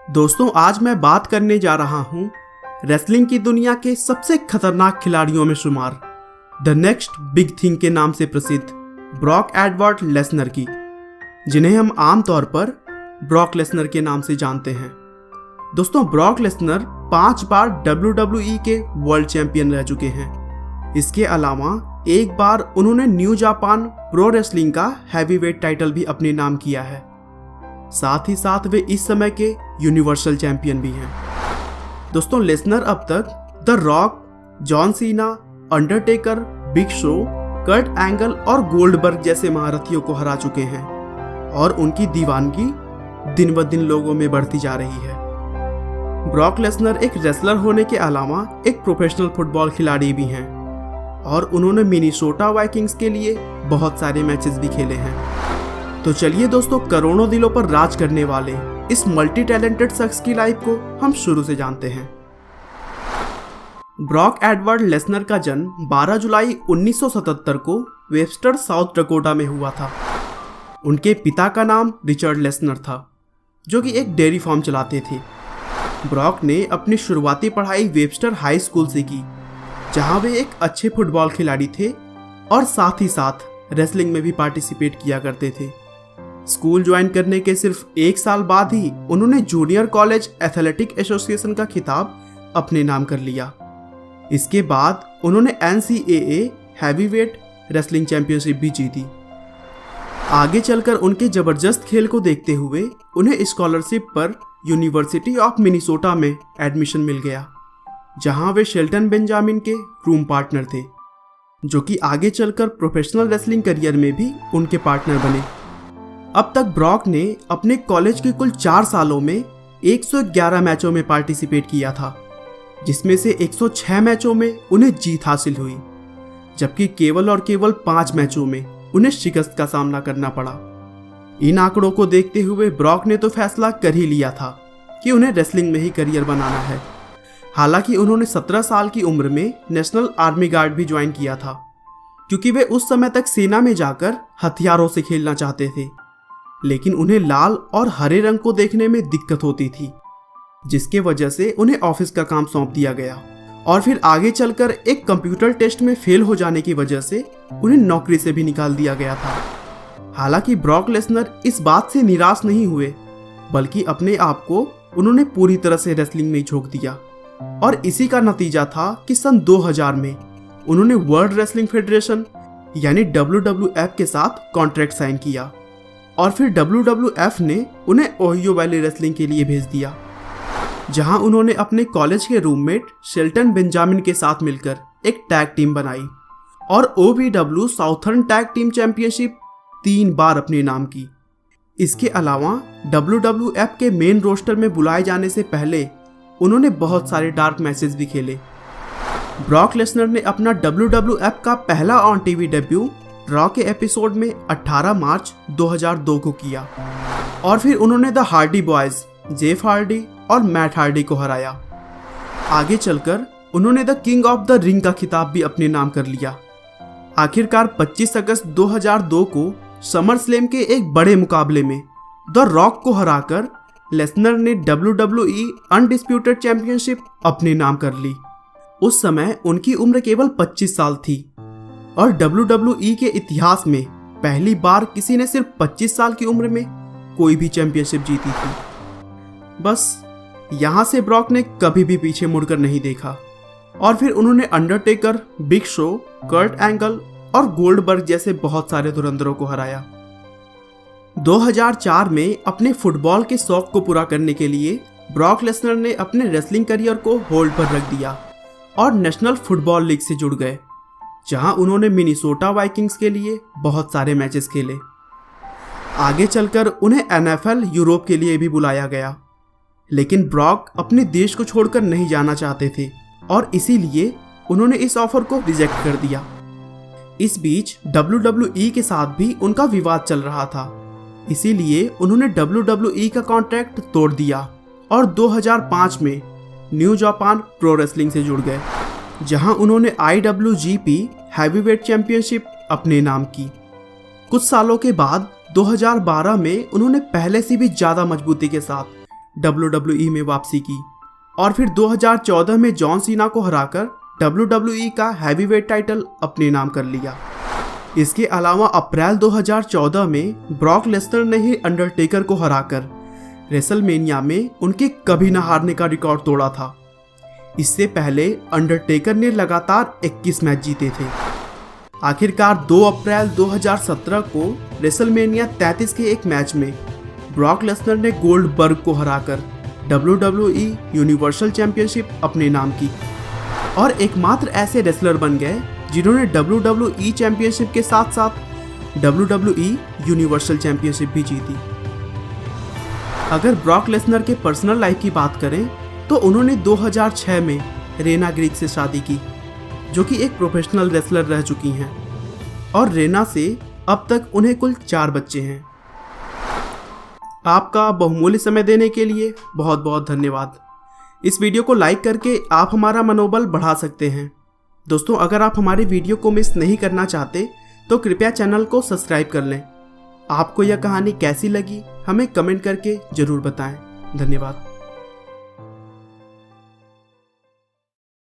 दोस्तों, आज मैं बात करने जा रहा हूँ रेसलिंग की दुनिया के सबसे खतरनाक खिलाड़ियों में शुमार द नेक्स्ट बिग थिंग के नाम से प्रसिद्ध ब्रॉक एडवर्ड लेसनर की, जिन्हें हम आमतौर पर ब्रॉक लेसनर के नाम से जानते हैं। दोस्तों, ब्रॉक लेसनर 5 बार WWE के वर्ल्ड चैंपियन रह चुके हैं। इसके अलावा एक बार उन्होंने न्यू जापान प्रो रेसलिंग का हैवीवेट टाइटल भी अपने नाम किया है। साथ ही साथ वे इस समय के यूनिवर्सल चैंपियन भी हैं। दोस्तों, लेसनर अब तक the Rock, John Cena, Undertaker, Big Show, Kurt Angle और गोल्डबर्ग जैसे महारथियों को हरा चुके हैं और उनकी दीवानगी दिन ब दिन लोगों में बढ़ती जा रही है। ब्रॉक लेसनर एक रेसलर होने के अलावा एक प्रोफेशनल फुटबॉल खिलाड़ी भी हैं और उन्होंने मिनीसोटा वाइकिंग्स के लिए बहुत सारे मैचेस भी खेले हैं। तो चलिए दोस्तों, करोड़ों दिलों पर राज करने वाले इस मल्टी टैलेंटेड शख्स की लाइफ को हम शुरू से जानते हैं। ब्रॉक एडवर्ड लेसनर का जन्म 12 जुलाई 1977 को वेबस्टर, साउथ डकोटा में हुआ था। उनके पिता का नाम रिचर्ड लेसनर था, जो कि एक डेयरी फार्म चलाते थे। ब्रॉक ने अपनी शुरुआती पढ़ाई वेबस्टर हाई स्कूल से की, जहां वे एक अच्छे फुटबॉल खिलाड़ी थे और साथ ही साथ रेसलिंग में भी पार्टिसिपेट किया करते थे। स्कूल ज्वाइन करने के सिर्फ 1 साल बाद ही उन्होंने जूनियर कॉलेज एथलेटिक एसोसिएशन का खिताब अपने नाम कर लिया। इसके बाद उन्होंने NCAA हैवीवेट रेसलिंग चैंपियनशिप भी जीती। आगे चलकर उनके जबरदस्त खेल को देखते हुए उन्हें स्कॉलरशिप पर यूनिवर्सिटी ऑफ मिनीसोटा में एडमिशन मिल गया, जहां वे शेल्टन बेंजामिन के रूम पार्टनर थे, जो कि आगे चलकर प्रोफेशनल रेसलिंग करियर में भी उनके पार्टनर बने। अब तक ब्रॉक ने अपने कॉलेज के कुल 4 सालों में 111 मैचों में पार्टिसिपेट किया था, जिसमें से 106 मैचों में उन्हें जीत हासिल हुई, जबकि केवल और केवल 5 मैचों में उन्हें शिकस्त का सामना करना पड़ा। इन आंकड़ों को देखते हुए ब्रॉक ने तो फैसला कर ही लिया था कि उन्हें रेसलिंग में ही करियर बनाना है। हालांकि उन्होंने 17 साल की उम्र में नेशनल आर्मी गार्ड भी ज्वाइन किया था, क्योंकि वे उस समय तक सेना में जाकर हथियारों से खेलना चाहते थे, लेकिन उन्हें लाल और हरे रंग को देखने में दिक्कत होती थी, जिसके वजह से उन्हें ऑफिस का काम सौंप दिया गया और फिर आगे चलकर एक कंप्यूटर टेस्ट में फेल हो जाने की वजह से उन्हें नौकरी से भी निकाल दिया गया था। हालांकि ब्रॉक लेसनर इस बात से निराश नहीं हुए, बल्कि अपने आप को उन्होंने पूरी तरह से रेसलिंग में झोंक दिया और इसी का नतीजा था कि सन 2000 में उन्होंने वर्ल्ड रेसलिंग फेडरेशन यानी WWF के साथ कॉन्ट्रैक्ट साइन किया और फिर WWF ने उन्हें ओहियो वैली रेसलिंग के लिए भेज दिया, जहां उन्होंने अपने कॉलेज के रूममेट शेल्टन बेंजामिन के साथ मिलकर एक टैग टीम बनाई और OVW southern tag team championship 3 बार अपने नाम की। इसके अलावा WWF के मेन रोस्टर में बुलाए जाने से पहले उन्होंने बहुत सारे डार्क मैचेस भी खेले। ब्रॉक लेसनर ने अपना WWF का पहला ऑन टीवी डेब्यू रॉ के एपिसोड में 18 मार्च 2002 को किया और फिर उन्होंने the Hardy boys, Jeff Hardy और मैट हार्डी को हराया। आगे चलकर उन्होंने the king of the ring का खिताब भी अपने नाम कर लिया। आखिरकार 25 अगस्त 2002 को समर स्लैम के एक बड़े मुकाबले में द रॉक को हराकर लेसनर ने WWE अनडिस्प्यूटेड चैंपियनशिप अपने नाम कर ली। उस समय उनकी उम्र केवल 25 साल थी और WWE के इतिहास में पहली बार किसी ने सिर्फ 25 साल की उम्र में कोई भी चैंपियनशिप जीती थी। बस यहाँ से ब्रॉक ने कभी भी पीछे मुड़कर नहीं देखा और फिर उन्होंने Undertaker, Big Show, Kurt Angle और गोल्डबर्ग जैसे बहुत सारे धुरंधरों को हराया। 2004 में अपने फुटबॉल के शौक को पूरा करने के लिए ब्रॉक लेसनर ने अपने रेसलिंग करियर को होल्ड पर रख दिया और नेशनल फुटबॉल लीग से जुड़ गए, जहां उन्होंने मिनीसोटा वाइकिंग्स के लिए बहुत सारे मैचेस खेले। आगे चलकर उन्हें NFL यूरोप के लिए भी बुलाया गया, लेकिन ब्रॉक अपने देश को छोड़कर नहीं जाना चाहते थे और इसीलिए उन्होंने इस ऑफर को रिजेक्ट कर दिया। इस बीच WWE के साथ भी उनका विवाद चल रहा था, इसीलिए उन्होंने WWE का कॉन्ट्रैक्ट तोड़ दिया और 2005 में न्यू जापान प्रो रेसलिंग से जुड़ गए, जहां उन्होंने IWGP हैवीवेट चैंपियनशिप अपने नाम की। कुछ सालों के बाद 2012 में उन्होंने पहले से भी ज़्यादा मजबूती के साथ WWE में वापसी की और फिर 2014 में जॉन सीना को हराकर WWE का हैवीवेट टाइटल अपने नाम कर लिया। इसके अलावा अप्रैल 2014 में ब्रॉक लेसनर ने ही अंडरटेकर को हराकर रेसलमेनिया में उनके कभी न हारने का रिकॉर्ड तोड़ा था। इससे पहले अंडरटेकर ने लगातार 21 मैच जीते थे। आखिरकार 2 अप्रैल 2017 को रेसलमेनिया 33 के एक मैच में ब्रॉक लेसनर ने गोल्डबर्ग को हराकर WWE यूनिवर्सल चैंपियनशिप अपने नाम की और एकमात्र ऐसे रेसलर बन गए जिन्होंने WWE चैंपियनशिप के साथ साथ WWE यूनिवर्सल चैंपियनशिप भी जीती। अगर ब्रॉक लेसनर के पर्सनल लाइफ की बात करें तो उन्होंने 2006 में रेना ग्रीक से शादी की, जो कि एक प्रोफेशनल रेसलर रह चुकी हैं, और रेना से अब तक उन्हें कुल 4 बच्चे हैं। आपका बहुमूल्य समय देने के लिए बहुत बहुत धन्यवाद। इस वीडियो को लाइक करके आप हमारा मनोबल बढ़ा सकते हैं। दोस्तों, अगर आप हमारे वीडियो को मिस नहीं करना चाहते तो कृपया चैनल को सब्सक्राइब कर लें। आपको यह कहानी कैसी लगी हमें कमेंट करके ज़रूर बताएं। धन्यवाद।